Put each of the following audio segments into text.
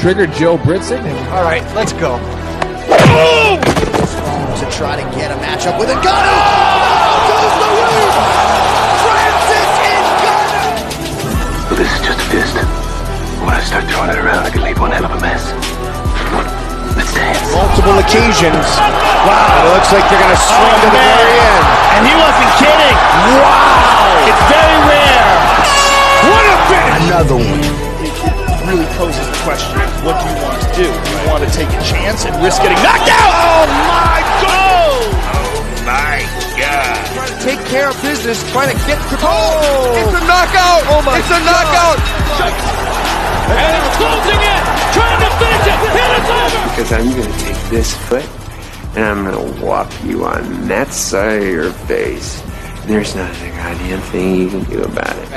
triggered Joe Britson. All right, let's go. To try to get a matchup with Ngannou. Goes the roof. Francis Ngannou. Well, this is just a fist. When I start throwing it around, I can leave one hell of a mess. Let's dance. Multiple occasions. Wow, it looks like they're going to swing to the very end. And he wasn't kidding. Wow. It's very rare. What a finish. Another one. Really poses the question, what do you want to do? Do you want to take a chance and risk getting knocked out? Oh my God! Oh my God. Trying to take care of business, trying to get to It's a knockout. Oh my It's a knockout. And it's closing in, trying to finish it, and it's over! Because I'm going to take this foot and I'm going to whop you on that side of your face. There's not a goddamn thing you can do about it.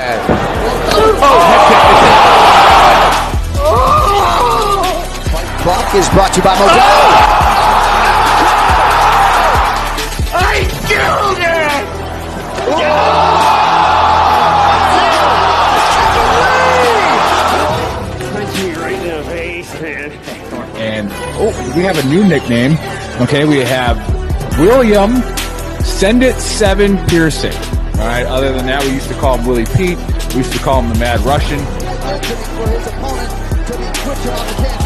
Buck is brought to you by Modelo. I killed it! Punch me right in the face, man. And we have a new nickname. Okay, we have William Send It 7 Piercing. All right, other than that, we used to call him Willie Pete. We used to call him the Mad Russian. For his opponent to be quicker on the canvas.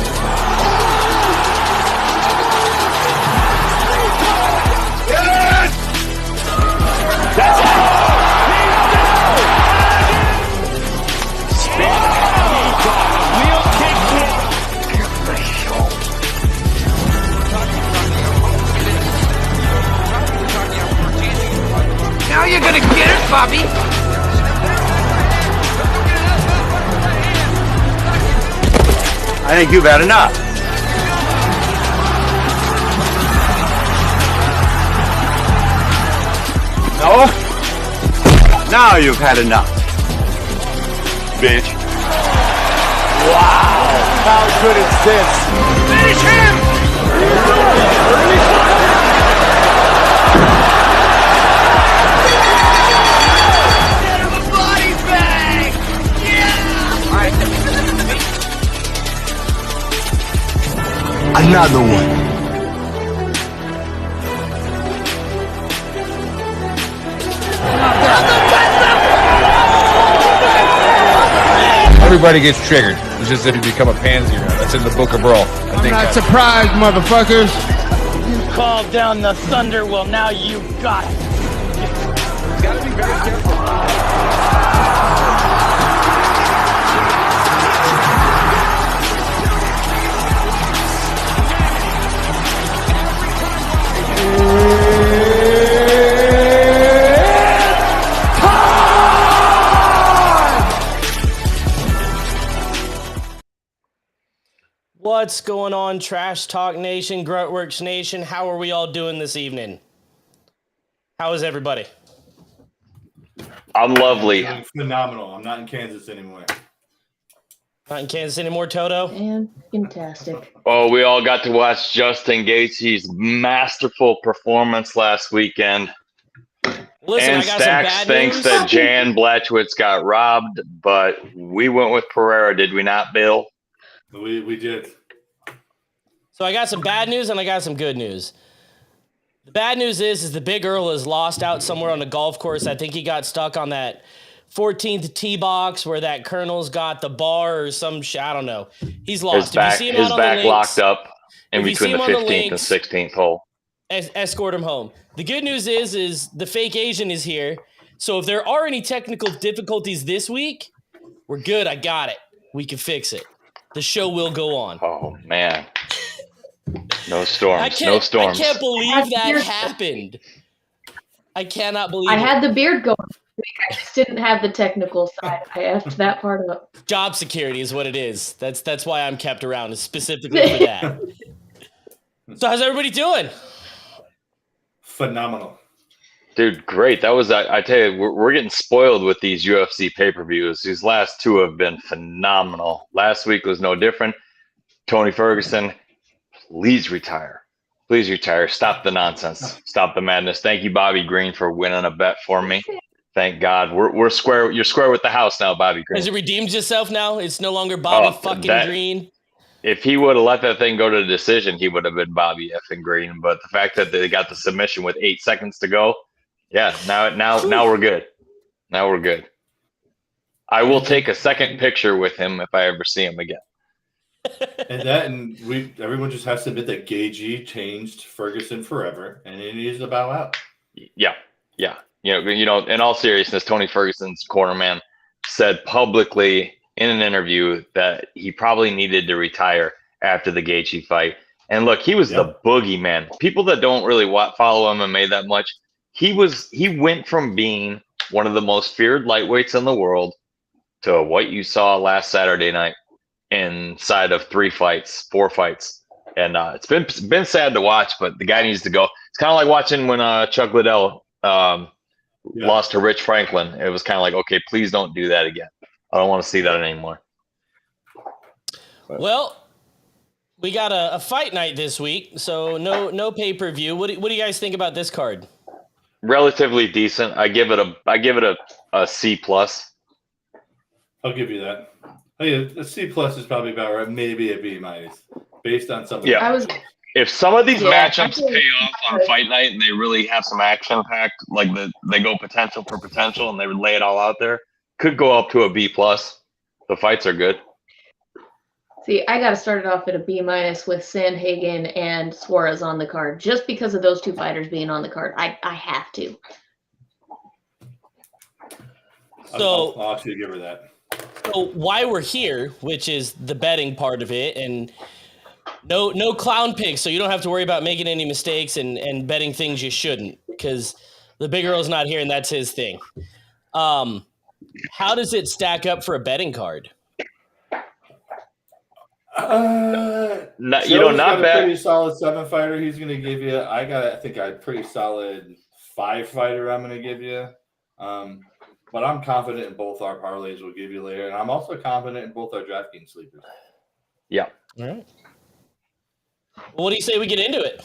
Now you're going to get it, Bobby. I think you've had enough. No? Now you've had enough. Bitch. Wow. How good is this? Finish him! Get him a body bag! Yeah! All right. Another one. Everybody gets triggered. It's just that you become a pansy. That's in the Book of Brawl. I'm not surprised, motherfuckers. You called down the thunder, well now you got it. Gotta be very careful. What's going on, Trash Talk Nation, Gruntworks Nation? How are we all doing this evening? How is everybody? I'm lovely. Doing phenomenal. I'm not in Kansas anymore. Not in Kansas anymore, Toto? Fantastic. Oh, we all got to watch Justin Gaethje's masterful performance last weekend. Listen, and I got Stacks some bad thinks news. that Jan Blachowicz got robbed, but we went with Pereira, did we not, Bill? We did. So I got some bad news and I got some good news. The bad news is the Big Earl is lost out somewhere on a golf course. I think he got stuck on that 14th tee box where that Colonel's got the bar or some shit. I don't know. He's lost. His back locked up in between the 15th and 16th hole. Escort him home. The good news is the fake Asian is here. So if there are any technical difficulties this week, we're good. I got it. We can fix it. The show will go on. Oh, man. No storms. No storms. I can't believe that happened. I cannot believe I it. had the beard going this week. I just didn't have the technical side. I effed that part up. Job security is what it is. That's why I'm kept around, is specifically for that. So how's everybody doing? Phenomenal. Dude, great. That was, I tell you, we're getting spoiled with these UFC pay-per-views. These last two have been phenomenal. Last week was no different. Tony Ferguson, please retire. Please retire. Stop the nonsense. Stop the madness. Thank you, Bobby Green, for winning a bet for me. Thank God. We're square. You're square with the house now, Bobby Green. Has it redeemed yourself now? It's no longer Bobby Green. If he would have let that thing go to the decision, he would have been Bobby effing Green. But the fact that they got the submission with 8 seconds to go, yeah, now we're good. Now we're good. I will take a second picture with him if I ever see him again. And everyone just has to admit that Gagey changed Ferguson forever, and he needs to bow out. Yeah. You know, in all seriousness, Tony Ferguson's cornerman said publicly in an interview that he probably needed to retire after the Gaethje fight. And look, he was the boogeyman. People that don't really follow MMA that much, he went from being one of the most feared lightweights in the world to what you saw last Saturday night inside of 4 fights. And it's been sad to watch, but the guy needs to go. It's kind of like watching when Chuck Liddell lost to Rich Franklin. It was kind of like, okay, please don't do that again. I don't want to see that anymore. Well, we got a fight night this week, so no pay-per-view. What do you guys think about this card? Relatively decent. I give it a C plus. I'll give you that. A C plus is probably about right, maybe a B minus, based on some. If some of these matchups pay off on fight night and they really have some action packed, like they go potential for potential and they lay it all out there, could go up to a B plus. The fights are good. See, I got to start it off at a B minus with Sandhagen and Suarez on the card, just because of those two fighters being on the card. I have to. So I'll actually give her that. So why we're here, which is the betting part of it, and no clown picks, so you don't have to worry about making any mistakes and betting things you shouldn't, because the big Earl's not here and that's his thing. How does it stack up for a betting card? Not got bad. A pretty solid 7 fighter. He's going to give you. I think a pretty solid 5 fighter. I'm going to give you. But I'm confident in both our parlays we'll give you later, and I'm also confident in both our DraftKings sleepers. Yeah. All right. Well, what do you say we get into it?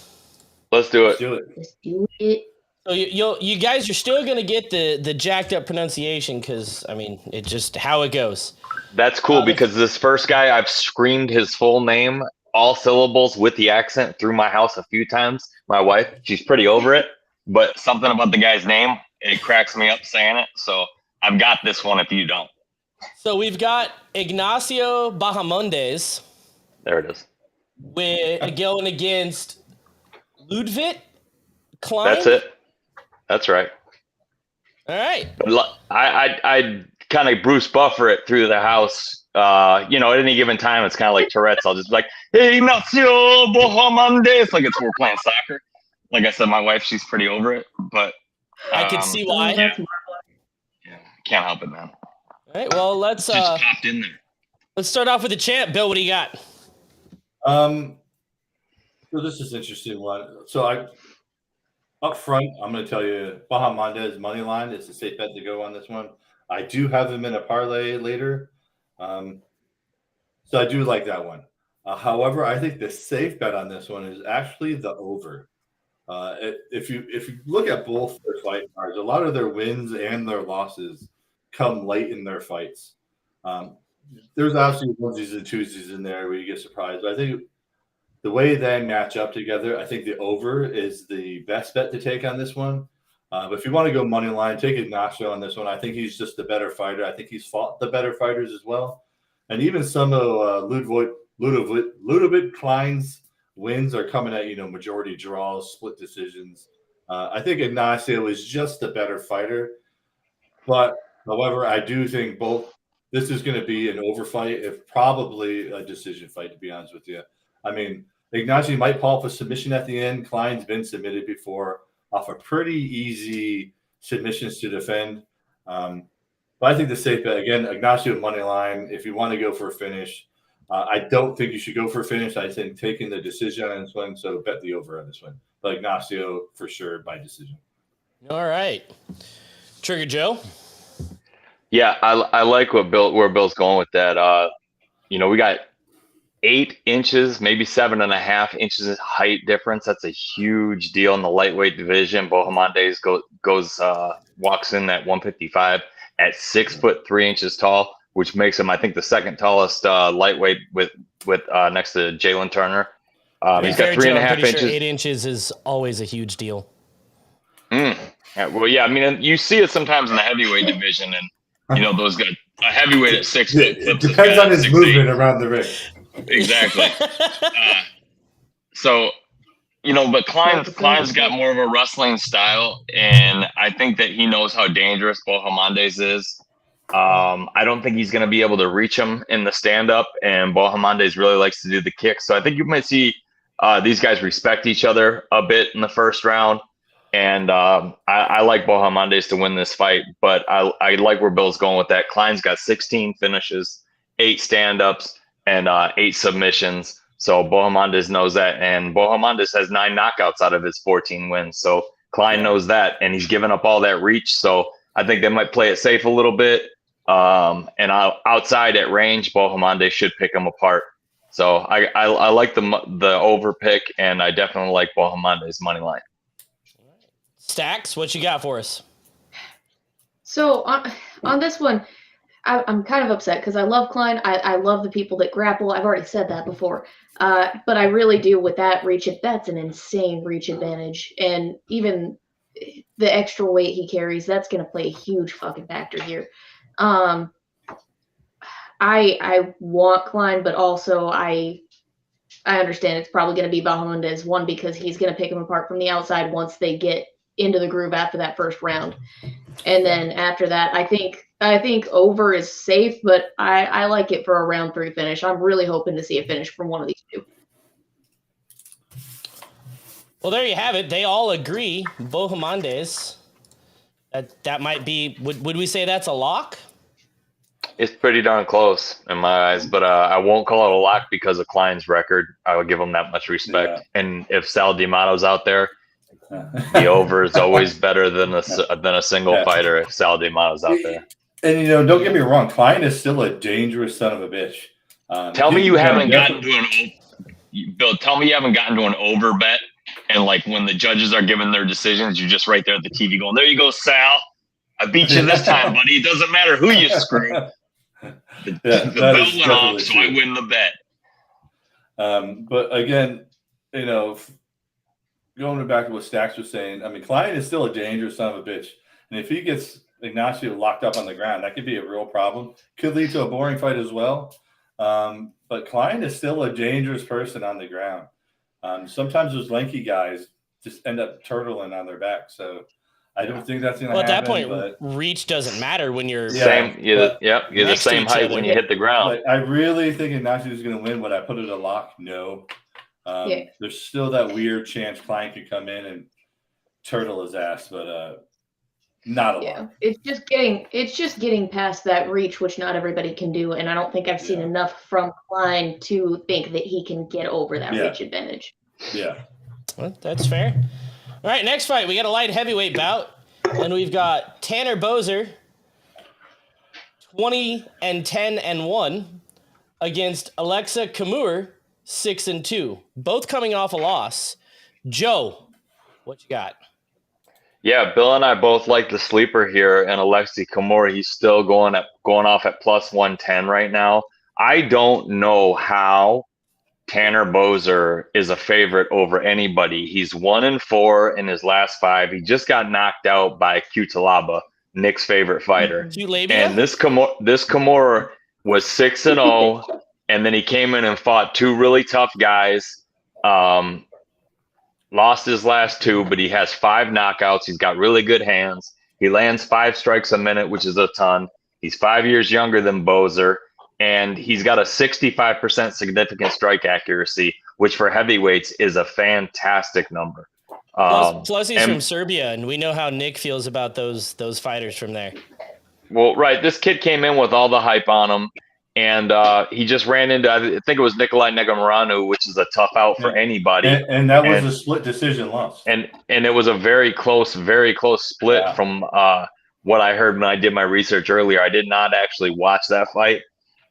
Let's do it. Let's do it. So you guys are still going to get the jacked up pronunciation because, I mean, it's just how it goes. That's cool because this first guy, I've screamed his full name, all syllables with the accent through my house a few times. My wife, she's pretty over it, but something about the guy's name, it cracks me up saying it. So I've got this one if you don't. So we've got Ignacio Bahamondes. There it is. Going against Ludwig Klein. That's it. That's right. All right. I kind of Bruce Buffer it through the house. At any given time, it's kind of like Tourette's. I'll just be like, hey, Ignacio Bahamondes. Like we're playing soccer. Like I said, my wife, she's pretty over it, but I can see why. Yeah, can't help it, man. All right, well, let's just popped in there. Let's start off with the champ. Bill, what do you got? So this is an interesting one. So up front, I'm going to tell you Bahamondes money line is a safe bet to go on this one. I do have him in a parlay later, so I do like that one. However, I think the safe bet on this one is actually the over. If you look at both their fight cards, a lot of their wins and their losses come late in their fights. There's obviously onesies and twosies in there where you get surprised. But I think the way they match up together, I think the over is the best bet to take on this one. But if you want to go money line, take Ignacio on this one. I think he's just the better fighter. I think he's fought the better fighters as well. And even some of Ludwig Klein's wins are coming at, majority draws, split decisions. I think Ignacio is just the better fighter. But, however, I do think this is going to be an over fight, if probably a decision fight, to be honest with you. I mean, Ignacio might pull off a submission at the end. Klein's been submitted before off a pretty easy submissions to defend. But I think the safe bet, again, Ignacio money line, if you want to go for a finish, I don't think you should go for a finish. I think taking the decision on this one, so bet the over on this one. But Ignacio, for sure, by decision. All right. Trigger Joe? Yeah, I like where Bill's going with that. We got 8 inches, maybe 7.5 inches of height difference. That's a huge deal in the lightweight division. Bahamondes walks in at 155 at 6'3" tall. which makes him, I think, the second tallest lightweight with next to Jalen Turner. He's got 3.5 inches. Sure 8 inches is always a huge deal. Yeah, well, yeah, I mean, you see it sometimes in the heavyweight division, and those guys, a heavyweight at 6 foot. It depends on his movement around the ring. Exactly. So, but Klein's got more of a wrestling style, and I think that he knows how dangerous Bohemondez is. I don't think he's going to be able to reach him in the stand-up, and Bohemondez really likes to do the kicks. So I think you might see these guys respect each other a bit in the first round. And I like Bohemondez to win this fight, but I like where Bill's going with that. Klein's got 16 finishes, 8 stand-ups, and 8 submissions. So Bohemondez knows that, and Bohemondez has 9 knockouts out of his 14 wins. So Klein knows that, and he's given up all that reach. So I think they might play it safe a little bit. And outside at range, Bohemondez should pick him apart. So I like the over pick, and I definitely like Bohemondez money line. Stacks, what you got for us? So on this one, I'm kind of upset because I love Klein. I love the people that grapple. I've already said that before. But I really do with that reach. That's an insane reach advantage. And even the extra weight he carries, that's going to play a huge fucking factor here. I want Klein, but also I understand it's probably going to be Bohemondez, one, because he's going to pick him apart from the outside once they get into the groove after that first round. And then after that, I think over is safe, but I like it for a round 3 finish. I'm really hoping to see a finish from one of these two. Well, there you have it. They all agree. Bohemondez. That might be. Would we say that's a lock? It's pretty darn close in my eyes, but I won't call it a lock because of Klein's record. I would give him that much respect. Yeah. And if Sal D'Amato's out there, the over is always better than a single fighter if Sal D'Amato's out there. And don't get me wrong, Klein is still a dangerous son of a bitch. Tell me you haven't gotten to an over bet, and like when the judges are giving their decisions, you're just right there at the TV going, "There you go, Sal. I beat you this time, buddy. It doesn't matter who you screw." The bell went off, so I win the bet. But again, going back to what Stacks was saying, I mean, Klein is still a dangerous son of a bitch. And if he gets Ignacio locked up on the ground, that could be a real problem. Could lead to a boring fight as well. But Klein is still a dangerous person on the ground. Sometimes those lanky guys just end up turtling on their back. So I don't think that's going to happen. At that point, reach doesn't matter when you're you're the same height when you hit the ground. But I really think Ignacio is going to win. Would I put it a lock? No. There's still that weird chance Klein could come in and turtle his ass, but not a lot. It's just getting past that reach, which not everybody can do, and I don't think I've seen enough from Klein to think that he can get over that reach advantage. Yeah, well, that's fair. All right, next fight, we got a light heavyweight bout, and we've got Tanner Boser, 20-10-1, against Alexa Kamur, 6-2, both coming off a loss. Joe, what you got? Yeah, Bill and I both like the sleeper here, and Alexei Kamur, he's still going off at plus 110 right now. I don't know how Tanner Boser is a favorite over anybody. He's 1-4 in his last 5. He just got knocked out by Cutelaba, Nick's favorite fighter. And this Kamur was 6-0, and then he came in and fought 2 really tough guys. Lost his last 2, but he has 5 knockouts. He's got really good hands. He lands 5 strikes a minute, which is a ton. He's 5 years younger than Boser, and he's got a 65% significant strike accuracy, which for heavyweights is a fantastic number. Plus he's from Serbia, and we know how Nick feels about those fighters from there. Well, right. This kid came in with all the hype on him. And he just ran into, I think it was Nikolai Negumereanu, which is a tough out for anybody. And that was a split decision loss. And it was a very close split from what I heard when I did my research earlier. I did not actually watch that fight.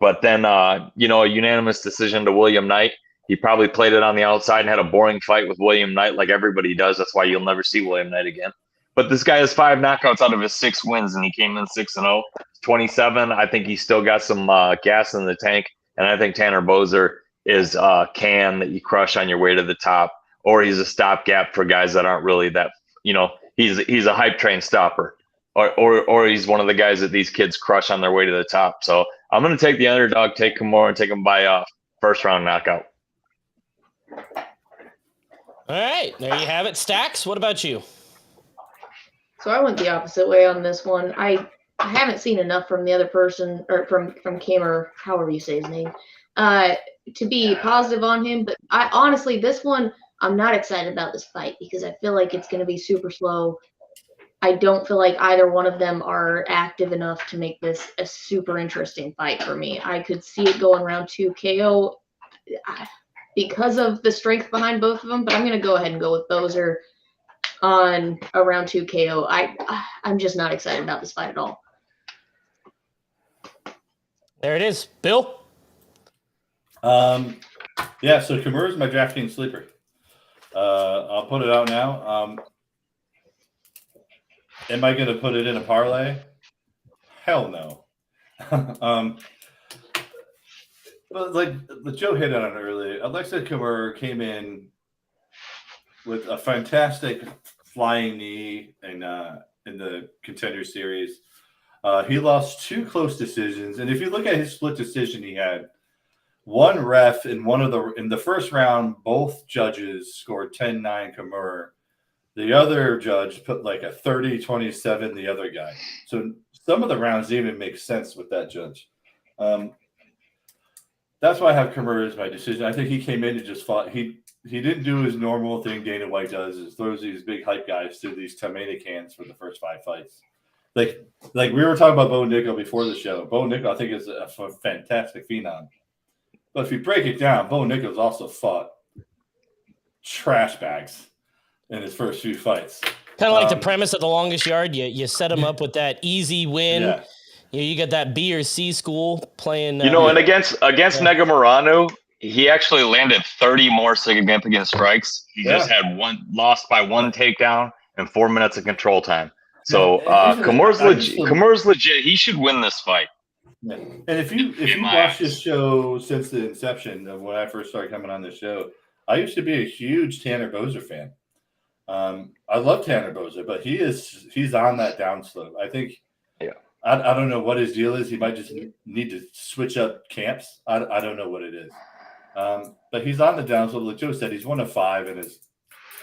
But then, a unanimous decision to William Knight. He probably played it on the outside and had a boring fight with William Knight like everybody does. That's why you'll never see William Knight again. But this guy has 5 knockouts out of his 6 wins, and he came in 6-0, 27. I think he's still got some gas in the tank, and I think Tanner Boser is a can that you crush on your way to the top, or he's a stopgap for guys that aren't really that. He's a hype train stopper, or he's one of the guys that these kids crush on their way to the top. So I'm going to take the underdog, take Kimura, and take him by first round knockout. All right, there you have it. Stacks, what about you? So I went the opposite way on this one. I haven't seen enough from the other person, or from Kim, or however you say his name, to be positive on him. But I honestly, this one, I'm not excited about this fight because I feel like it's going to be super slow. I don't feel like either one of them are active enough to make this a super interesting fight for me. I could see it going round 2 KO because of the strength behind both of them, but I'm going to go ahead and go with Boser on a round 2 KO. I'm just not excited about this fight at all. There it is. Bill? Yeah, so Kimura is my DraftKings sleeper. I'll put it out now. Am I going to put it in a parlay? Hell no. But like Joe hit on it earlier, Alexa Kimura came in with a fantastic flying knee in the Contender Series. He lost 2 close decisions, and if you look at his split decision, he had one ref in the first round. Both judges scored 10-9 Kimura. The other judge put like a 30-27 the other guy. So some of the rounds even make sense with that judge. That's why I have Kimura as my decision. I think he came in and just fought. He didn't do his normal thing Dana White does, is throws these big hype guys through these tomato cans for the first 5 fights. Like we were talking about Bo Nickal before the show. Bo Nickal, I think, is a fantastic phenom. But if you break it down, Bo Nickal's also fought trash bags in his first few fights. Kind of like the premise of The Longest Yard. You set him up with that easy win. Yeah. You got that B or C school playing. And against Negamoranu, he actually landed 30 more significant strikes. He just had lost by 1 takedown and 4 minutes of control time. So Kimura's legit. He should win this fight. Yeah. And if you watch this show since the inception of when I first started coming on this show, I used to be a huge Tanner Boser fan. I love Tanner Boser, but he's on that downslope. I think. Yeah. I don't know what his deal is. He might just need to switch up camps. I don't know what it is. But he's on the downslope. Like Joe said, he's 1 of 5 in his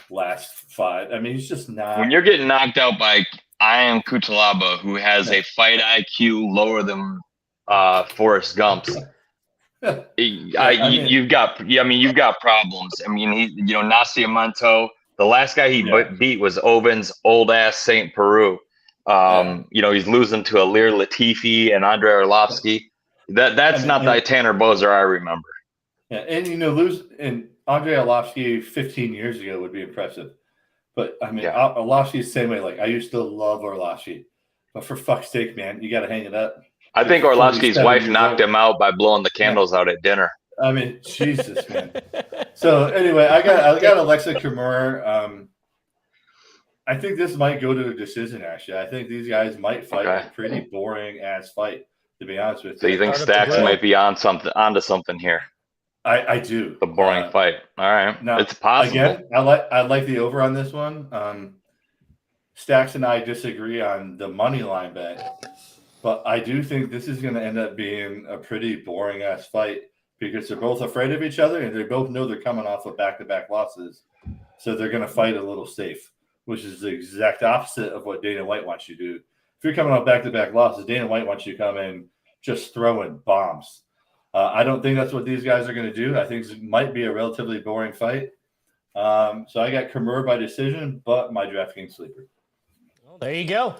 last 5. I mean, he's just not. When you're getting knocked out by Ian Kutalaba, who has a fight IQ lower than Forrest Gump's, you've got problems. I mean, Nascimento. The last guy he beat was Ovin's old ass St. Peru. He's losing to Alir Latifi and Andrei Arlovsky. That's not the Tanner Boser I remember. Yeah, and lose Andrei Arlovsky 15 years ago would be impressive. But I mean, Arlovsky's the same way. Like I used to love Arlovsky, but for fuck's sake, man, you got to hang it up. I think Arlovsky's wife knocked him out by blowing the candles out at dinner. I mean, Jesus, man. So anyway, I got Alexa Kimura. I think this might go to a decision, actually. I think these guys might fight a pretty boring-ass fight, to be honest with you. So you think Stacks might be onto something here? I do. The boring fight. All right. Now, it's possible. Again, I like the over on this one. Stacks and I disagree on the money line bet, but I do think this is going to end up being a pretty boring-ass fight because they're both afraid of each other and they both know they're coming off of back-to-back losses, so they're going to fight a little safe, which is the exact opposite of what Dana White wants you to do. If you're coming off back-to-back losses, Dana White wants you to come in just throwing bombs. I don't think that's what these guys are going to do. I think it might be a relatively boring fight. So I got Kimura by decision, but my DraftKings sleeper. Well, there you go.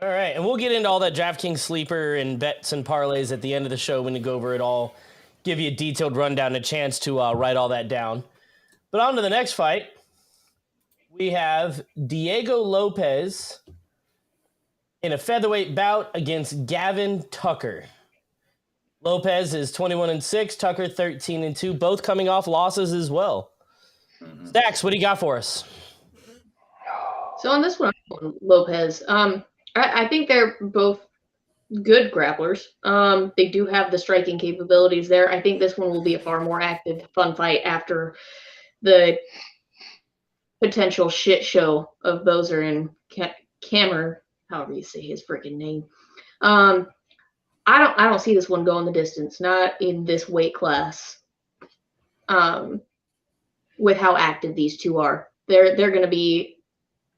All right, and we'll get into all that DraftKings sleeper and bets and parlays at the end of the show when we go over it all. Give you a detailed rundown, a chance to write all that down. But on to the next fight. We have Diego Lopez in a featherweight bout against Gavin Tucker. Lopez is 21-6, Tucker 13-2, both coming off losses as well. Stacks, what do you got for us? So on this one, I'm one, Lopez. I think they're both good grapplers. They do have the striking capabilities there. I think this one will be a far more active, fun fight after the potential shit show of Bozer and Kammer, however you say his freaking name. I don't see this one going the distance, not in this weight class. With how active these two are, they're going to be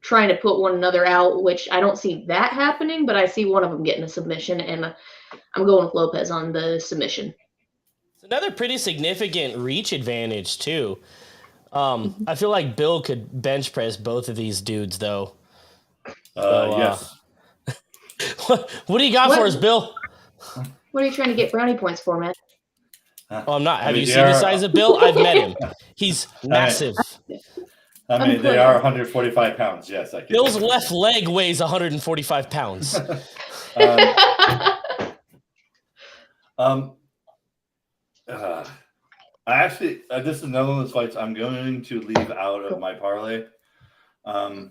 trying to put one another out, which I don't see that happening, but I see one of them getting a submission, and I'm going with Lopez on the submission. It's another pretty significant reach advantage too. I feel like Bill could bench press both of these dudes, though. Yes. What do you got for us, Bill? What are you trying to get brownie points for, man? Oh, I'm not. Have you seen the size of Bill? I've met him. He's massive. I mean, they are 145 pounds. Yes, I can. Bill's left leg weighs 145 pounds. I actually, this is another one of those fights I'm going to leave out of my parlay. But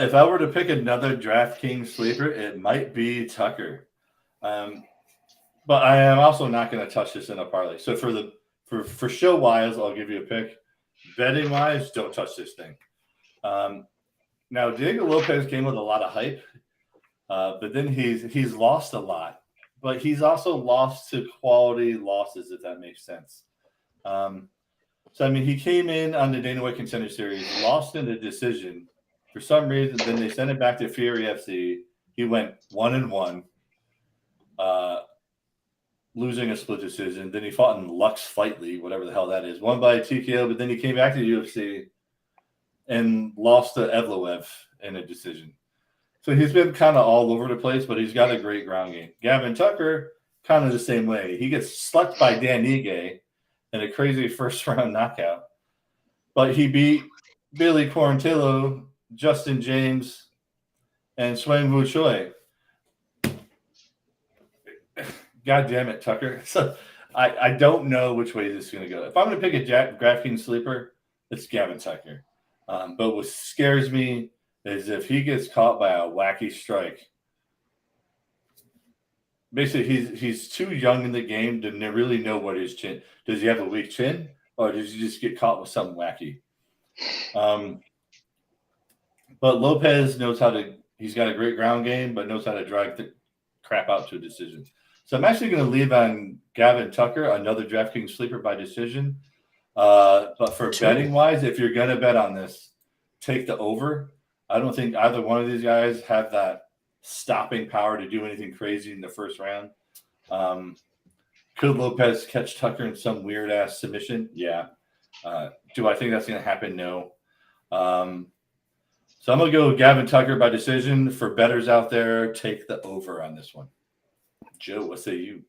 if I were to pick another DraftKings sleeper, it might be Tucker. But I am also not going to touch this in a parlay. So for show wise, I'll give you a pick. Betting wise, don't touch this thing. Now Diego Lopez came with a lot of hype, but then he's lost a lot. But he's also lost to quality losses, if that makes sense. So I mean, he came in on the Dana White Contender Series, lost in a decision. For some reason, then they sent it back to Fury FC. He went 1-1. Losing a split decision. Then he fought in Lux Fight League, whatever the hell that is. Won by a TKO, but then he came back to the UFC and lost to Evloev in a decision. So he's been kind of all over the place, but he's got a great ground game. Gavin Tucker, kind of the same way. He gets slept by Dan Ige in a crazy first-round knockout. But he beat Billy Quarantillo, Justin James, and Swain Wu Choi. God damn it, Tucker. So I don't know which way this is going to go. If I'm going to pick a DraftKings sleeper, it's Gavin Tucker. But what scares me is if he gets caught by a wacky strike. Basically, he's too young in the game to really know what his chin. Does he have a weak chin, or does he just get caught with something wacky? But Lopez knows how to. He's got a great ground game, but knows how to drag the crap out to a decision. So I'm actually going to leave on Gavin Tucker, another DraftKings sleeper by decision. But for betting wise, if you're going to bet on this, take the over. I don't think either one of these guys have that stopping power to do anything crazy in the first round. Could Lopez catch Tucker in some weird ass submission? Yeah. Do I think that's going to happen? No. So I'm going to go with Gavin Tucker by decision. For bettors out there, take the over on this one. Joe, what say you?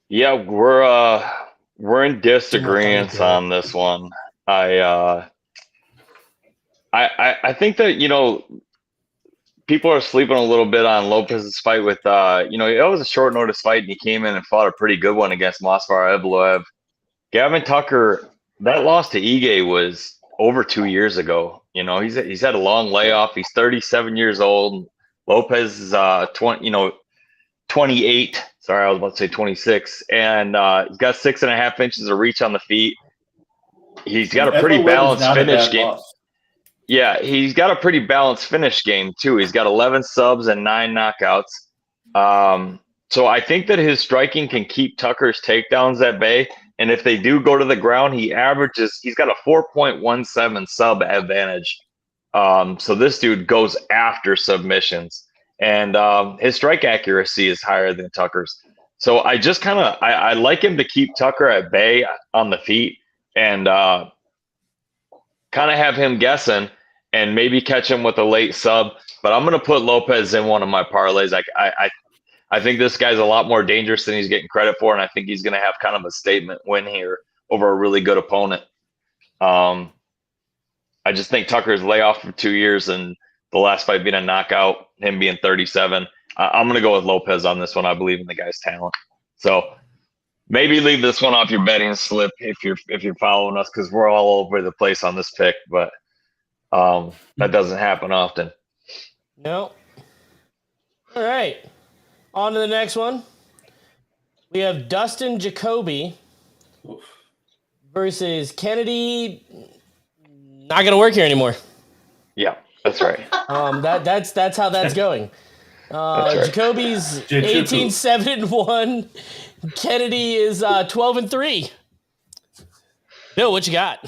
Yeah, we're in disagreement on this one. I think that, you know, people are sleeping a little bit on Lopez's fight with, you know, it was a short notice fight and he came in and fought a pretty good one against Movsar Evloev. Gavin Tucker, that loss to Ige was over 2 years ago. You know, he's had a long layoff. He's 37 years old. Lopez is 28. Sorry, I was about to say 26. And he's got 6.5 inches of reach on the feet. He's got a pretty balanced finish game. Yeah, he's got a pretty balanced finish game too. He's got 11 subs and 9 knockouts. So I think that his striking can keep Tucker's takedowns at bay. And if they do go to the ground, he's got a 4.17 sub advantage. So this dude goes after submissions, and his strike accuracy is higher than Tucker's. So I just I like him to keep Tucker at bay on the feet and kind of have him guessing and maybe catch him with a late sub. But I'm going to put Lopez in one of my parlays. I think this guy's a lot more dangerous than he's getting credit for, and I think he's going to have kind of a statement win here over a really good opponent. I just think Tucker's layoff for 2 years and the last fight being a knockout, him being 37. I'm going to go with Lopez on this one. I believe in the guy's talent. So maybe leave this one off your betting slip if you're following us, because we're all over the place on this pick. But That doesn't happen often. No. All right. On to the next one. We have Dustin Jacoby versus Kennedy. Not going to work here anymore. Yeah, that's right. That's how that's going. That's right. Jacoby's 18-7-1. Kennedy is 12-3. Bill, what you got?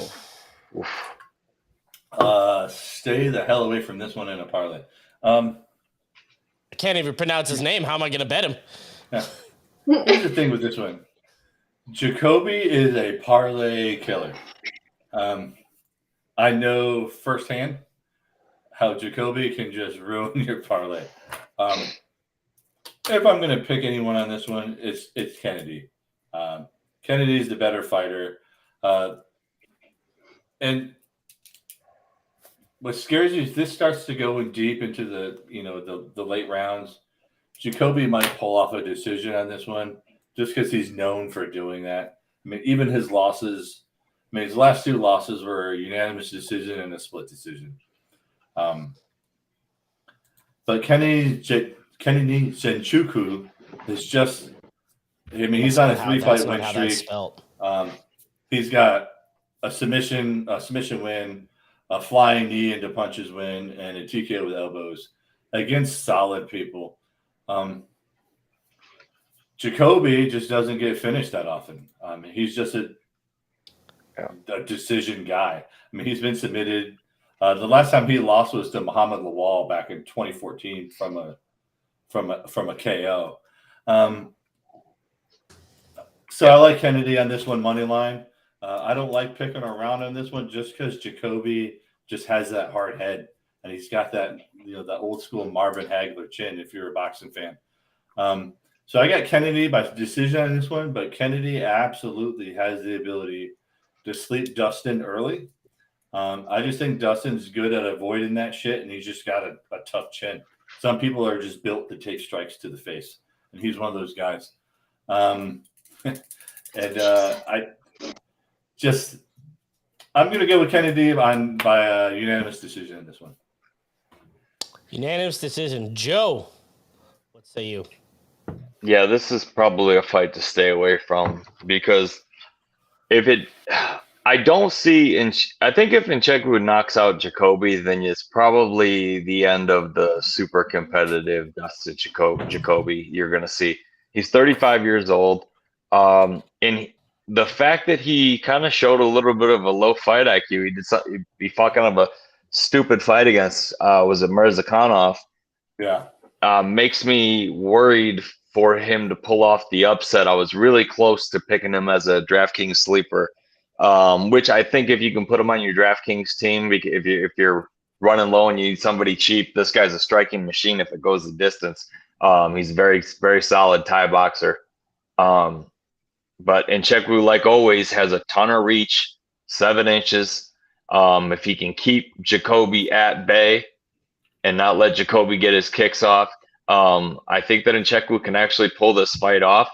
Stay the hell away from this one in a parlay. I can't even pronounce his name. How am I going to bet him? Yeah. Here's the thing with this one. Jacoby is a parlay killer. I know firsthand how Jacoby can just ruin your parlay. If I'm going to pick anyone on this one, it's Kennedy. Kennedy's the better fighter. And what scares you is this starts to go in deep into the late rounds. Jacoby might pull off a decision on this one just because he's known for doing that. I mean, even his losses. I mean, his last two losses were a unanimous decision and a split decision. But Kennedy Nzechukwu is just. I mean, he's on a 3-fight win streak. He's got a submission win, a flying knee into punches win, and a TKO with elbows against solid people. Jacoby just doesn't get finished that often. He's just a decision guy. I mean, he's been submitted. The last time he lost was to Muhammad Lawal back in 2014 from a KO. So I like Kennedy on this one money line. I don't like picking around on this one just because Jacoby just has that hard head and he's got that that old school Marvin Hagler chin. If you're a boxing fan, so I got Kennedy by decision on this one, but Kennedy absolutely has the ability to sleep Dustin early. I just think Dustin's good at avoiding that shit, and he's just got a tough chin. Some people are just built to take strikes to the face, and he's one of those guys. I'm going to go with Kennedy by a unanimous decision in this one. Unanimous decision. Joe, what say you? Yeah, this is probably a fight to stay away from because I don't see, I think if Nzechukwu knocks out Jacoby, then it's probably the end of the super competitive Dustin Jacoby you're going to see. He's 35 years old. And the fact that he kind of showed a little bit of a low fight IQ, he fought kind of a stupid fight against, was it Mirzakhanov? Yeah. Makes me worried for him to pull off the upset. I was really close to picking him as a DraftKings sleeper, which I think if you can put him on your DraftKings team, if you're running low and you need somebody cheap, this guy's a striking machine if it goes the distance. He's a very, very solid Thai boxer. But Nzechukwu, like always, has a ton of reach, 7 inches. If he can keep Jacoby at bay and not let Jacoby get his kicks off, I think that Nzechukwu can actually pull this fight off.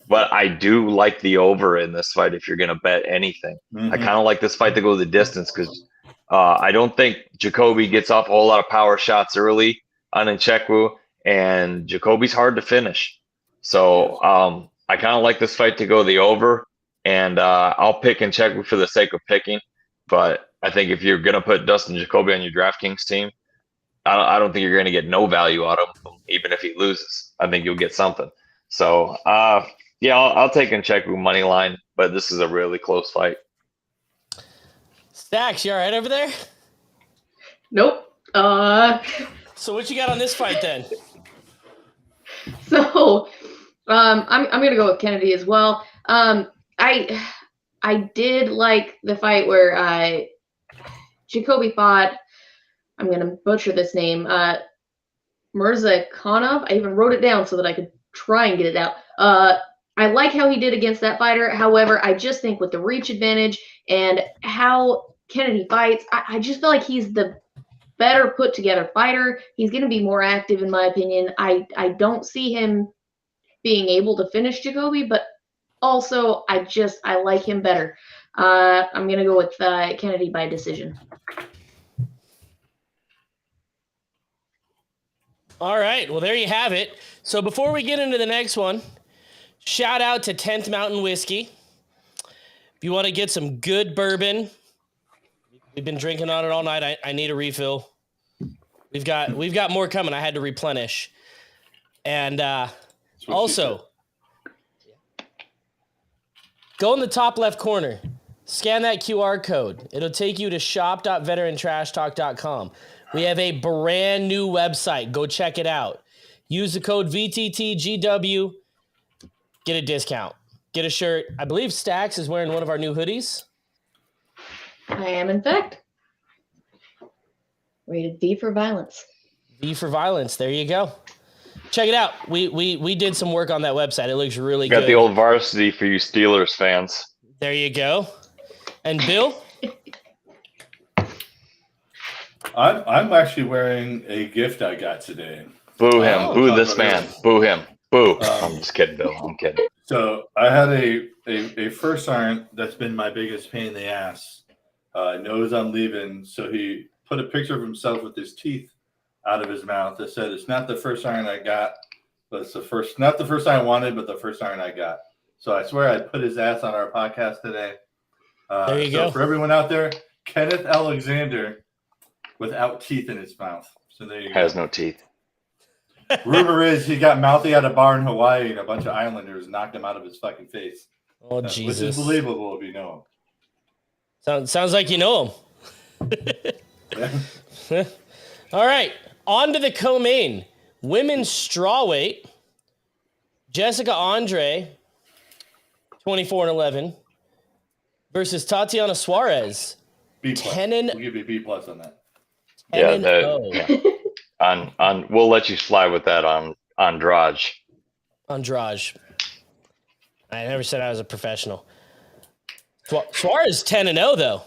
But I do like the over in this fight if you're going to bet anything. Mm-hmm. I kind of like this fight to go the distance because I don't think Jacoby gets off a whole lot of power shots early on Nzechukwu, and Jacoby's hard to finish. So I kind of like this fight to go the over, and I'll pick Nzechukwu for the sake of picking. But I think if you're going to put Dustin Jacoby on your DraftKings team, I don't think you're going to get no value out of him, even if he loses. I think you'll get something. So, yeah, I'll take Nzechukwu money line, but this is a really close fight. Stacks, you all right over there? Nope. So what you got on this fight then? So, I'm gonna go with Kennedy as well. I did like the fight where Jacoby fought. I'm gonna butcher this name. Mirzakhanov. I even wrote it down so that I could try and get it out. I like how he did against that fighter. However, I just think with the reach advantage and how Kennedy fights, I just feel like he's the better put together fighter. He's going to be more active, in my opinion. I don't see him being able to finish Jacoby, but also I like him better. I'm going to go with Kennedy by decision. All right. Well, there you have it. So before we get into the next one, shout out to 10th Mountain Whiskey. If you want to get some good bourbon, we've been drinking on it all night. I need a refill. We've got more coming. I had to replenish. And also, go in the top left corner. Scan that QR code. It'll take you to shop.veterantrashtalk.com. We have a brand new website. Go check it out. Use the code VTTGW. Get a discount. Get a shirt. I believe Stax is wearing one of our new hoodies. I am, in fact. Rated V for violence. V for violence. There you go. Check it out. We did some work on that website. It looks really good. Got the old varsity for you Steelers fans. There you go. And Bill? I'm actually wearing a gift I got today. Boo him. Boo this man. Boo him. Boo. I'm just kidding, Bill. I'm kidding. So I had a first sergeant that's been my biggest pain in the ass. Knows I'm leaving, so he put a picture of himself with his teeth out of his mouth that said, "It's not the first sergeant I got, but it's not the first I wanted, but the first sergeant I got." So I swear I'd put his ass on our podcast today. There you go. For everyone out there, Kenneth Alexander without teeth in his mouth. So there you go. Has no teeth. Rumor is he got mouthy at a bar in Hawaii and a bunch of islanders knocked him out of his fucking face. Oh, Jesus. Which is believable if you know him. Sounds like you know him. All right. On to the co-main. Women's strawweight. Jessica Andre, 24-11, versus Tatiana Suarez. B+. 10 and we'll give you B+ on that. We'll let you slide with that on Andrade. Andrade. I never said I was a professional. Suarez 10-0 though.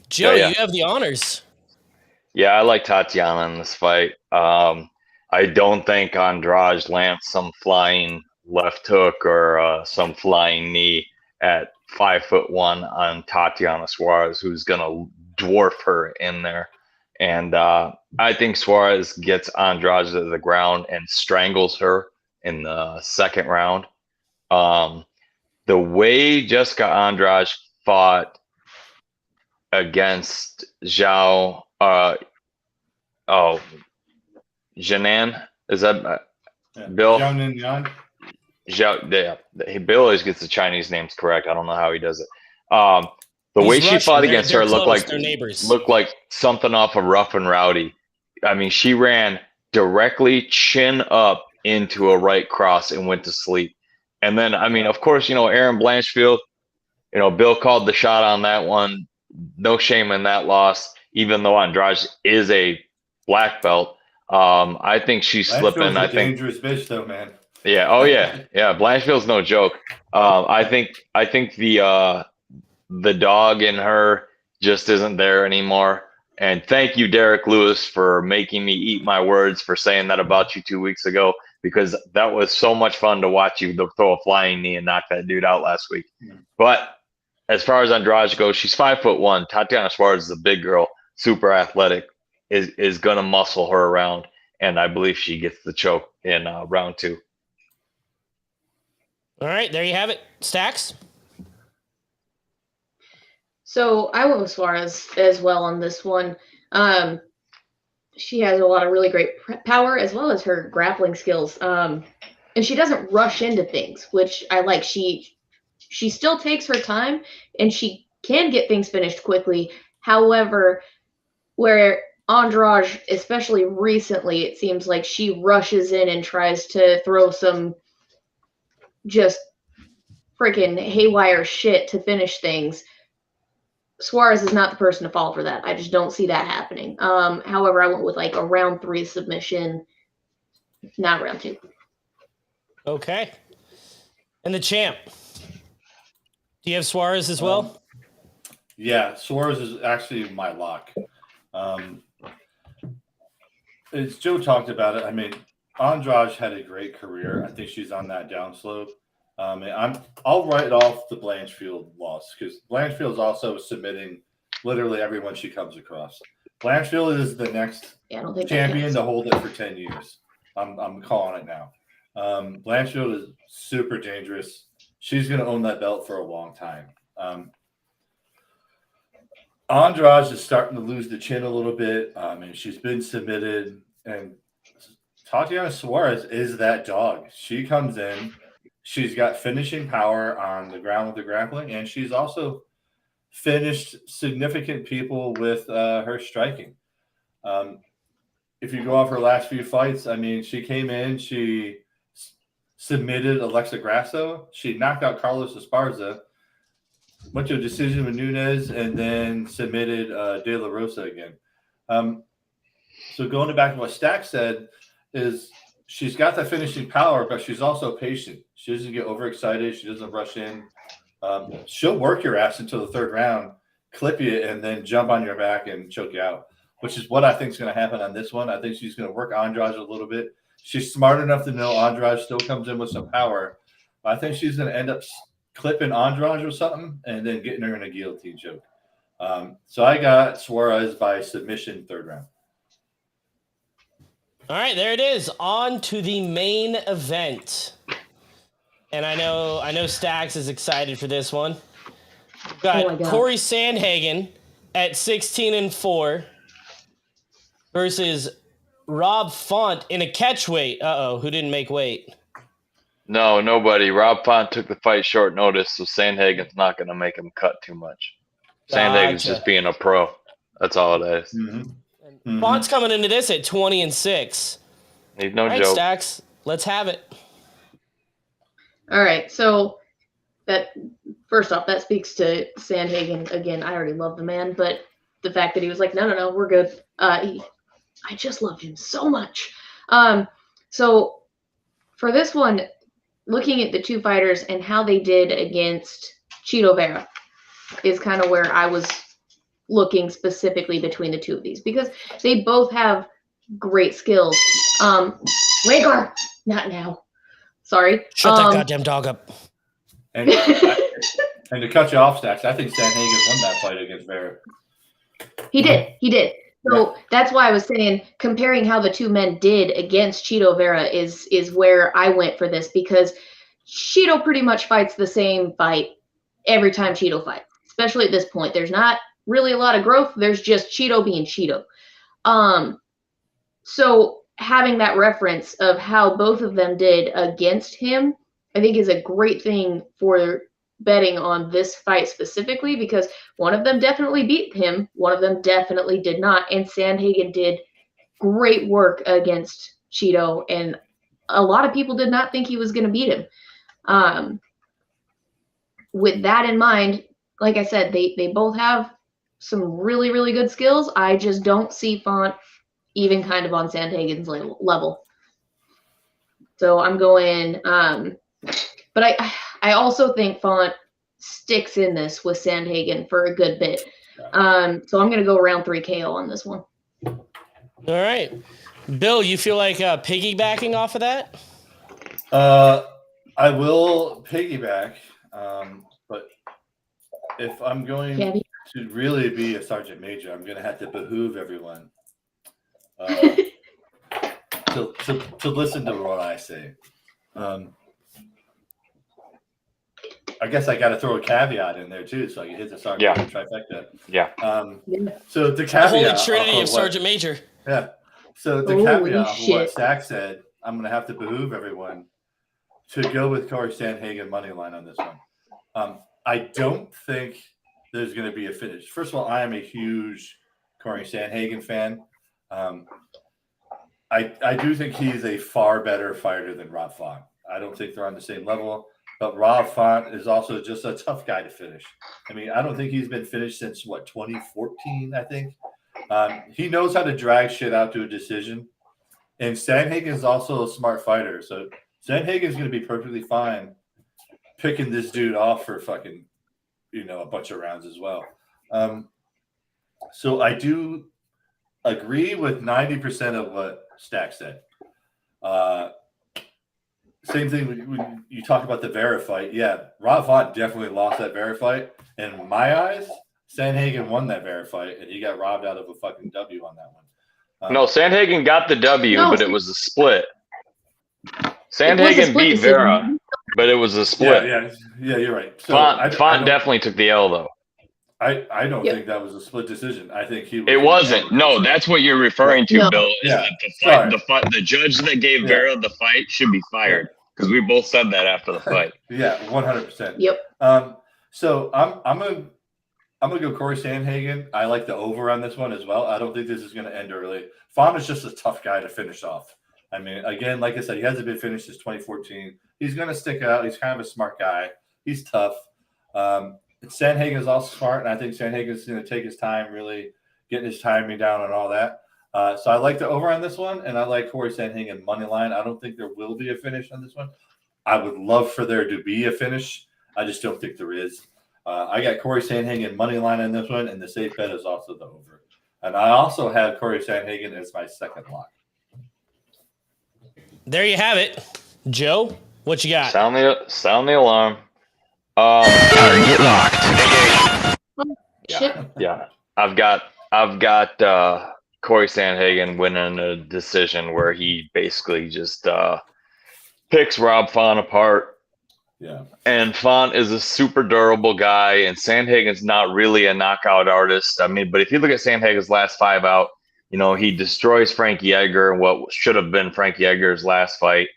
Joe, you have the honors. Yeah, I like Tatiana in this fight. I don't think Andrade lands some flying left hook or some flying knee at 5'1" on Tatiana Suarez, who's gonna dwarf her in there. And I think Suarez gets Andrade to the ground and strangles her in the second round. The way Jessica Andrade fought against Janan, is that Bill? Bill always gets the Chinese names correct. I don't know how he does it. The way she fought against her looked like something off of Rough and Rowdy. I mean, she ran directly chin up into a right cross and went to sleep. And then, I mean, of course, Aaron Blanchfield, Bill called the shot on that one. No shame in that loss, even though Andrade is a black belt. I think she's slipping. I think dangerous bitch though, man. Yeah. Oh yeah. Yeah. Blanchfield's no joke. I think the dog in her just isn't there anymore. And thank you, Derek Lewis, for making me eat my words for saying that about you 2 weeks ago, because that was so much fun to watch you throw a flying knee and knock that dude out last week. But as far as Andrade goes, she's 5'1". Tatiana Suarez is a big girl, super athletic, is going to muscle her around. And I believe she gets the choke in round 2. All right, there you have it. Stacks? So I went with Suarez as well on this one. She has a lot of really great power as well as her grappling skills. And she doesn't rush into things, which I like. She still takes her time and she can get things finished quickly. However, where Andrade, especially recently, it seems like she rushes in and tries to throw some just freaking haywire shit to finish things. Suarez is not the person to fall for that. I just don't see that happening. However, I went with like a round 3 submission, not round 2. Okay. And the champ. Do you have Suarez as well? Yeah, Suarez is actually my lock. As Joe talked about it, I mean, Andrade had a great career. I think she's on that downslope. I'll write off the Blanchfield loss because Blanchfield is also submitting literally everyone she comes across. Blanchfield is the next champion to hold it for 10 years. I'm calling it now. Blanchfield is super dangerous. She's going to own that belt for a long time. Andrade is starting to lose the chin a little bit, and she's been submitted. And Tatiana Suarez is that dog. She comes in. She's got finishing power on the ground with the grappling, and she's also finished significant people with her striking. If you go off her last few fights, I mean, she came in, she submitted Alexa Grasso, she knocked out Carlos Esparza, went to a decision with Nunes, and then submitted De La Rosa again. So going back to what Stack said is she's got the finishing power, but she's also patient. She doesn't get overexcited. She doesn't rush in. She'll work your ass until the third round, clip you, and then jump on your back and choke you out, which is what I think is going to happen on this one. I think she's going to work Andrade a little bit. She's smart enough to know Andrade still comes in with some power. I think she's going to end up clipping Andrade or something and then getting her in a guillotine choke. So I got Suarez by submission third round. All right, there it is. On to the main event. And I know Stacks is excited for this one. We've got Corey Sandhagen at 16-4 versus Rob Font in a catch weight. Who didn't make weight? No, nobody. Rob Font took the fight short notice, so Sandhagen's not going to make him cut too much. Sandhagen's just being a pro. That's all it is. Mm-hmm. Font's coming into this at 20-6. He's no all right, joke. Stacks, let's have it. All right, so that first off, that speaks to Sandhagen. Again, I already love the man, but the fact that he was like, no, we're good. I just love him so much. So for this one, looking at the two fighters and how they did against Chito Vera is kind of where I was looking specifically between the two of these because they both have great skills. Rhaegar, not now. Sorry. Shut that goddamn dog up. And to cut you off, Stacks, I think Sandhagen won that fight against Vera. He did. So that's why I was saying comparing how the two men did against Chito Vera is where I went for this because Chito pretty much fights the same fight every time Chito fights, especially at this point. There's not really a lot of growth. There's just Chito being Chito. So having that reference of how both of them did against him, I think is a great thing for betting on this fight specifically because one of them definitely beat him. One of them definitely did not. And Sandhagen did great work against Chito. And a lot of people did not think he was going to beat him. With that in mind, like I said, they both have some really, really good skills. I just don't see Font even kind of on Sandhagen's level. So I'm going, but I also think Font sticks in this with Sandhagen for a good bit. So I'm going to go round 3 KO on this one. All right. Bill, you feel like piggybacking off of that? I will piggyback, but if I'm going to really be a sergeant major, I'm going to have to behoove everyone to listen to what I say. I guess I got to throw a caveat in there too, so I can hit the sergeant major trifecta. Yeah. So the caveat, the Holy Trinity of Sergeant Major. Yeah. So the caveat of what Stack said, I'm going to have to behoove everyone to go with Corey Sandhagen money line on this one. I don't think there's going to be a finish. First of all, I am a huge Corey Sandhagen fan. I do think he's a far better fighter than Rob Font. I don't think they're on the same level, but Rob Font is also just a tough guy to finish. I mean, I don't think he's been finished since, 2014, I think. He knows how to drag shit out to a decision. And Sandhagen is also a smart fighter. So Sandhagen is going to be perfectly fine picking this dude off for fucking, a bunch of rounds as well. So I do agree with 90% of what Stack said. Same thing when you talk about the Vera fight. Yeah, Rob Font definitely lost that Vera fight. In my eyes, Sandhagen won that Vera fight, and he got robbed out of a fucking W on that one. No, Sandhagen got the W, but it was a split. Sandhagen beat Vera, but it was a split. Yeah, you're right. So Font definitely took the L, though. I don't think that was a split decision. I think he was. It wasn't. No, that's what you're referring to, Bill. Is that the judge that gave Vera the fight should be fired because we both said that after the fight. Yeah, 100%. Yep. So I'm gonna go Corey Sandhagen. I like the over on this one as well. I don't think this is gonna end early. Font is just a tough guy to finish off. I mean, again, like I said, he hasn't been finished since 2014. He's gonna stick out. He's kind of a smart guy. He's tough. Sandhagen is also smart, and I think Sandhagen is going to take his time, really getting his timing down and all that. So I like the over on this one, and I like Corey Sandhagen money line. I don't think there will be a finish on this one. I would love for there to be a finish. I just don't think there is. I got Corey Sandhagen money line on this one, and the safe bet is also the over. And I also have Corey Sandhagen as my second lock. There you have it. Joe, what you got? Sound the alarm. Target locked. Yeah. I've got Corey Sandhagen winning a decision where he basically just picks Rob Font apart. Yeah. And Font is a super durable guy, and Sandhagen's not really a knockout artist. I mean, but if you look at Sandhagen's last 5 out, he destroys Frankie Edgar in what should have been Frankie Edgar's last fight.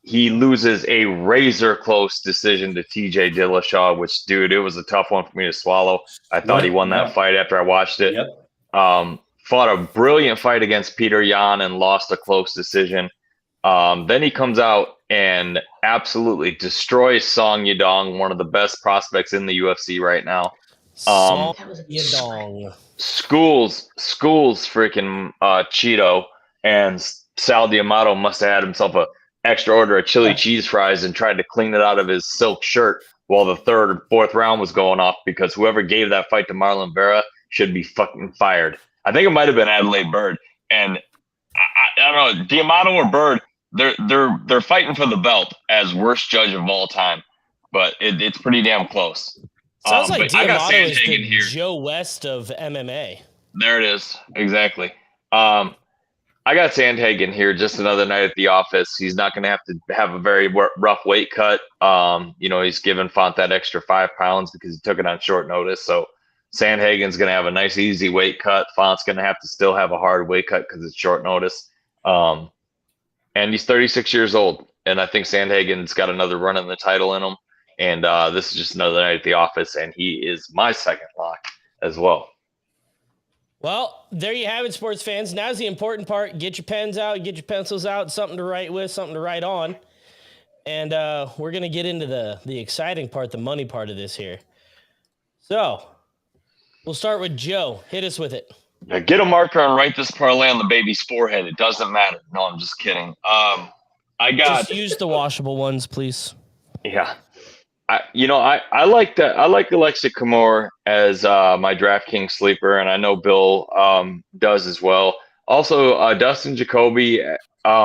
He loses a razor close decision to TJ Dillashaw, which, dude, it was a tough one for me to swallow. I thought he won that fight after I watched it. Yep. Fought a brilliant fight against Peter Yan and lost a close decision. Then he comes out and absolutely destroys Song Yadong, one of the best prospects in the UFC right now. Song Yadong. Schools freaking Cheeto, and Sal D'Amato must have had himself a extra order of chili cheese fries and tried to clean it out of his silk shirt while the 3rd or 4th round was going off, because whoever gave that fight to Marlon Vera should be fucking fired. I think it might have been Adelaide Bird, and I don't know, D'Amato or Bird, they're fighting for the belt as worst judge of all time, but it's pretty damn close. Sounds like D'Amato is the Joe West of MMA. There it is, exactly. I got Sandhagen here, just another night at the office. He's not going to have a very rough weight cut. He's given Font that extra 5 pounds because he took it on short notice. So Sandhagen's going to have a nice, easy weight cut. Font's going to have to still have a hard weight cut because it's short notice. And he's 36 years old. And I think Sandhagen's got another run in the title in him. And this is just another night at the office. And he is my second lock as well. Well, there you have it, sports fans. Now's the important part. Get your pens out, get your pencils out, something to write with, something to write on. And we're going to get into the exciting part, the money part of this here. So we'll start with Joe. Hit us with it. Now get a marker and write this parlay on the baby's forehead. It doesn't matter. No, I'm just kidding. Just use the washable ones, please. Yeah. I like that. I like Alexa Kamor as my DraftKings sleeper, and I know Bill does as well. Also, Dustin Jacoby,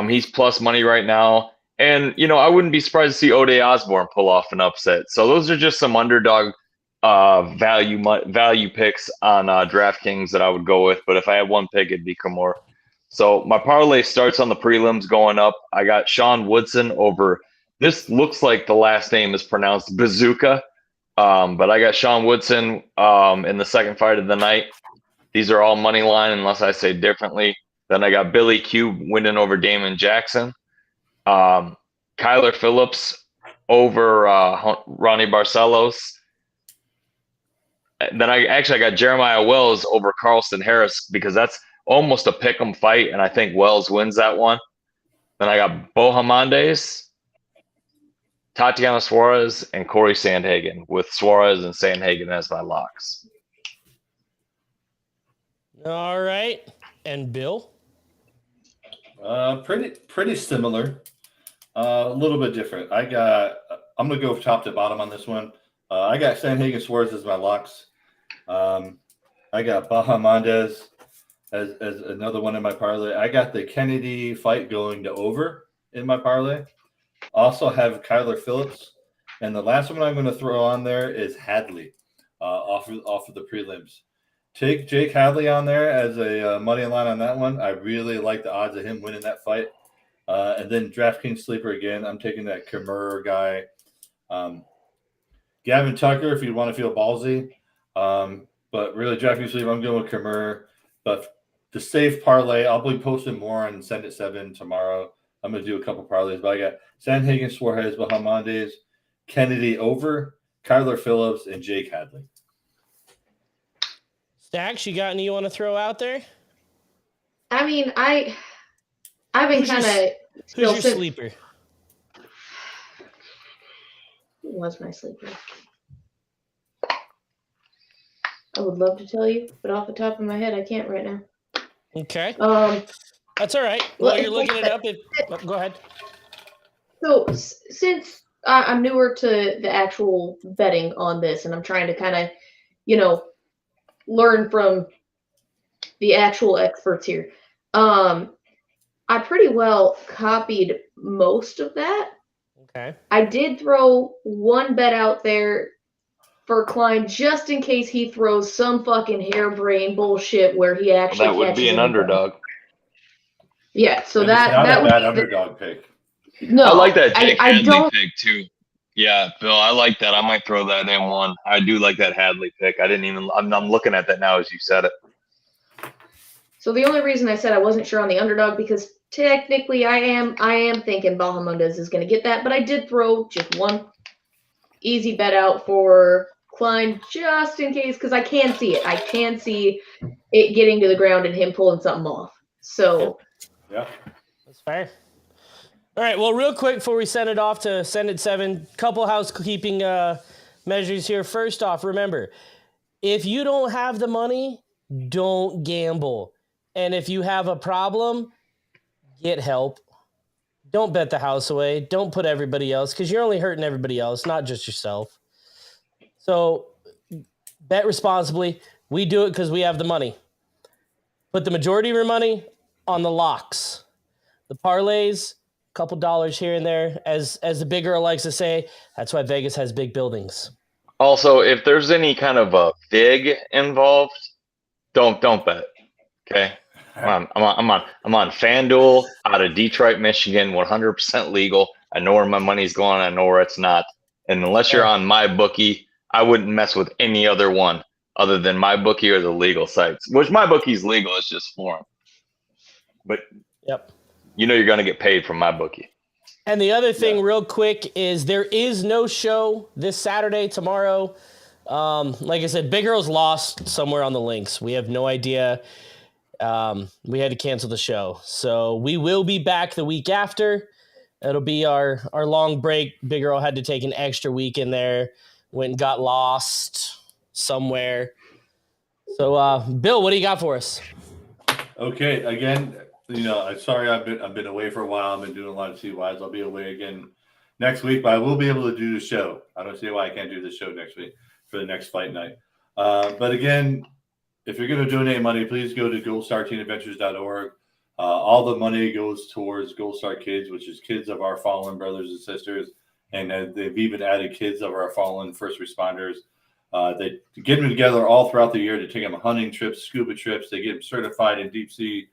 he's plus money right now. And, I wouldn't be surprised to see Ode Osborne pull off an upset. So those are just some underdog value picks on DraftKings that I would go with. But if I had one pick, it'd be Kamor. So my parlay starts on the prelims going up. I got Sean Woodson over. This looks like the last name is pronounced Bazooka, but I got Sean Woodson in the second fight of the night. These are all money line unless I say differently. Then I got Billy Q winning over Damon Jackson. Kyler Phillips over Ronnie Barcelos. Then I got Jeremiah Wells over Carlston Harris because that's almost a pick'em fight, and I think Wells wins that one. Then I got Bohamondes, Tatiana Suarez, and Corey Sandhagen, with Suarez and Sandhagen as my locks. All right. And Bill? Pretty similar. A little bit different. I'm going to go top to bottom on this one. I got Sandhagen Suarez as my locks. I got Bahamondes as another one in my parlay. I got the Kennedy fight going to over in my parlay. Also have Kyler Phillips. And the last one I'm going to throw on there is Hadley off of the prelims. Take Jake Hadley on there as a money line on that one. I really like the odds of him winning that fight. And then DraftKings sleeper again. I'm taking that Kimmer guy. Gavin Tucker, if you want to feel ballsy. But really, DraftKings sleeper, I'm going with Kimmer. But the safe parlay, I'll be posting more on Send It 7 tomorrow. I'm going to do a couple parlays. But I got Sandhagen, Suarez, Bahamondes, Kennedy over, Kyler Phillips, and Jake Hadley. Stacks, you got any you want to throw out there? I mean, I've been kind of. Who's your sleeper? Who was my sleeper? I would love to tell you, but off the top of my head, I can't right now. Okay. That's all right. While you're looking it up, go ahead. So since I'm newer to the actual betting on this, and I'm trying to kind of, learn from the actual experts here, I pretty well copied most of that. Okay. I did throw one bet out there for Klein just in case he throws some fucking harebrained bullshit where he actually that would be an underdog. Yeah, so and that not that a would bad be underdog pick. No, I like that Jake I Hadley don't. pick too. Yeah, Bill, I like that. I might throw that in one. I do like that Hadley pick. I'm looking at that now as you said it. So the only reason I said I wasn't sure on the underdog because technically I am thinking Bahamondes is going to get that, but I did throw just one easy bet out for Klein just in case because I can see it. I can see it getting to the ground and him pulling something off. So yeah, that's fair. All right. Well, real quick before we send it off to Send It 7, couple housekeeping measures here. First off, remember, if you don't have the money, don't gamble. And if you have a problem, get help. Don't bet the house away. Don't put everybody else because you're only hurting everybody else, not just yourself. So bet responsibly. We do it because we have the money. Put the majority of your money on the locks. The parlays, a couple dollars here and there. As the big girl likes to say, that's why Vegas has big buildings. Also, if there's any kind of a vig involved, don't bet. Okay. I'm on FanDuel out of Detroit, Michigan, 100% legal. I know where my money's going. I know where it's not. And unless you're on MyBookie, I wouldn't mess with any other one other than MyBookie or the legal sites, which MyBookie's legal. It's just foreign. But yep, you're going to get paid from MyBookie. And the other thing real quick is there is no show this Saturday, tomorrow. Like I said, Big Girl's lost somewhere on the links. We have no idea. We had to cancel the show. So we will be back the week after. It'll be our long break. Big Girl had to take an extra week in there. Went and got lost somewhere. So, Bill, what do you got for us? Okay, again, I'm sorry I've been away for a while. I've been doing a lot of CYs. I'll be away again next week, but I will be able to do the show. I don't see why I can't do the show next week for the next fight night. But again, if you're going to donate money, please go to goldstarteenadventures.org. All the money goes towards Gold Star Kids, which is kids of our fallen brothers and sisters. And they've even added kids of our fallen first responders. They get them together all throughout the year to take them hunting trips, scuba trips. They get them certified in deep sea,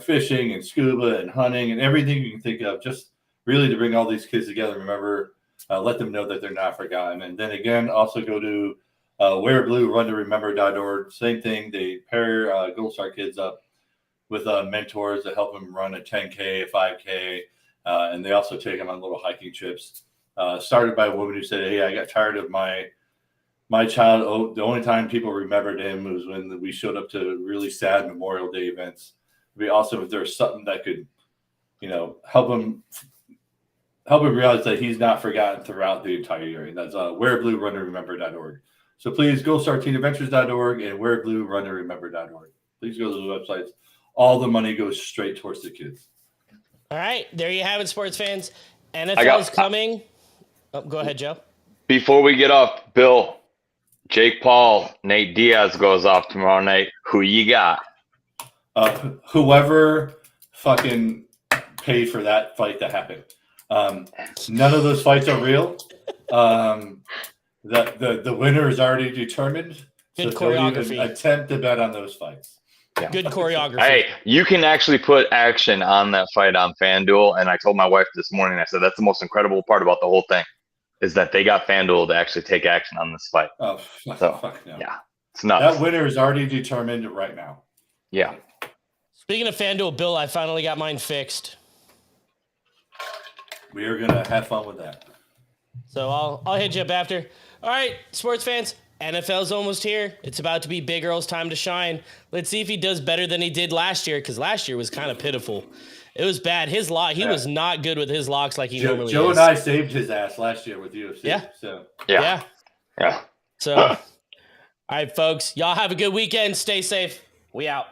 fishing and scuba and hunting and everything you can think of, just really to bring all these kids together. Remember, let them know that they're not forgotten. And then again, also go to Wear Blue, RunToRemember.org. Same thing. They pair Gold Star Kids up with mentors to help them run a 10K, a 5K, and they also take them on little hiking trips. Started by a woman who said, "Hey, I got tired of my child. Oh, the only time people remembered him was when we showed up to really sad Memorial Day events. It'd be awesome if there's something that could, help him realize that he's not forgotten throughout the entire year." And that's wearbluerunnerremember.org. So please go starteenadventures.org and wearbluerunnerremember.org. Please go to the websites. All the money goes straight towards the kids. All right, there you have it, sports fans. NFL's coming. Oh, go ahead, Joe. Before we get off, Bill, Jake Paul, Nate Diaz goes off tomorrow night. Who you got? Whoever fucking paid for that fight to happen. None of those fights are real. The winner is already determined. Good so don't choreography. even attempt to bet on those fights. Good choreography. Hey, you can actually put action on that fight on FanDuel, and I told my wife this morning, I said that's the most incredible part about the whole thing, is that they got FanDuel to actually take action on this fight. Oh, So, fuck no. yeah, it's nuts. That winner is already determined right now. Yeah. Speaking of FanDuel, Bill, I finally got mine fixed. We are gonna have fun with that. So I'll hit you up after. All right, sports fans, NFL's almost here. It's about to be Big Earl's time to shine. Let's see if he does better than he did last year, because last year was kind of pitiful. It was bad. His lock, he was not good with his locks like he normally is. Joe and I saved his ass last year with UFC. Yeah. So Yeah. So, all right, folks, y'all have a good weekend. Stay safe. We out.